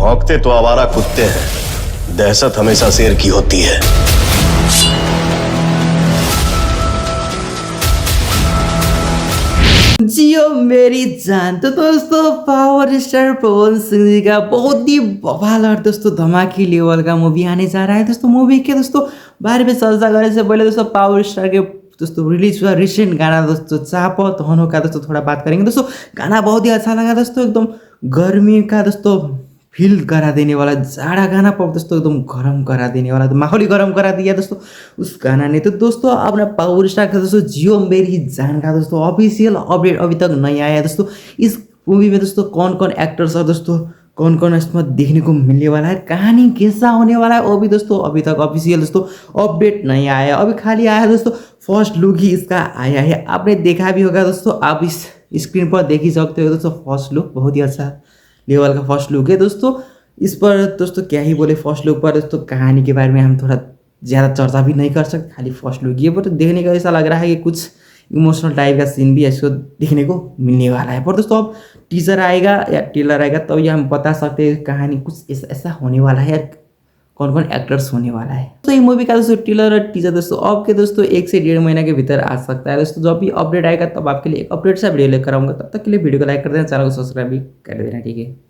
भौंकते तो आवारा कुत्ते हैं, दहशत हमेशा शेर की होती है। जियो मेरी जान। तो दोस्तों पावर स्टार पवन सिंह जी का बहुत ही बवाल और दोस्तों धमाके लेवल का मूवी आने जा रहा है। दोस्तों मूवी के दोस्तों बारे में चर्चा करने से पहले दोस्तों पावर स्टार के दोस्तों रिलीज हुआ रिसेंट गाना दोस्तों चापत होनो का दोस्तों थोड़ा बात करेंगे। दोस्तों गाना बहुत ही अच्छा लगा दोस्तों, एकदम गर्मी का दोस्तों फील करा देने वाला जाड़ा गाना पर दोस्तों एकदम गर्म करा देने वाला, तो माहौल ही गर्म करा दिया दोस्तों उस गाना ने। तो दोस्तों अपना पावर स्टार का दोस्तों जियो मेरी जान का दोस्तों ऑफिशियल अपडेट अभी तक नहीं आया दोस्तों। इस मूवी में दोस्तों कौन कौन एक्टर्स और दोस्तों कौन कौन इसमें देखने को मिलने वाला है, कहानी कैसा होने वाला है, वो भी दोस्तों अभी तक ऑफिशियल दोस्तों अपडेट नहीं आया। अभी खाली आया है दोस्तों फर्स्ट लुक ही इसका आया है। आपने देखा भी होगा दोस्तों, आप इस स्क्रीन पर देख ही सकते हो दोस्तों। फर्स्ट लुक बहुत ही अच्छा लेवल का फर्स्ट लुक है दोस्तों। इस पर दोस्तों क्या ही बोले, फर्स्ट लुक पर दोस्तों कहानी के बारे में हम थोड़ा ज़्यादा चर्चा भी नहीं कर सकते, खाली फर्स्ट लुक ये पर देखने का ऐसा लग रहा है कि कुछ इमोशनल टाइप का सीन भी इसको देखने को मिलने वाला है। पर दोस्तों अब टीजर आएगा या ट्रेलर आएगा तब ये हम बता सकते हैं कहानी कुछ ऐसा होने वाला है, कौन कौन एक्टर्स होने वाला है। तो ये मूवी का दोस्तों ट्रेलर और टीजर दोस्तों अब के दोस्तों 1 से 1.5 महीना के भीतर आ सकता है दोस्तों। जब भी अपडेट आएगा तब आपके लिए एक अपडेट सा वीडियो लेकर आऊँगा। तब तक के लिए वीडियो को लाइक कर देना, चैनल को सब्सक्राइब भी कर देना, ठीक है।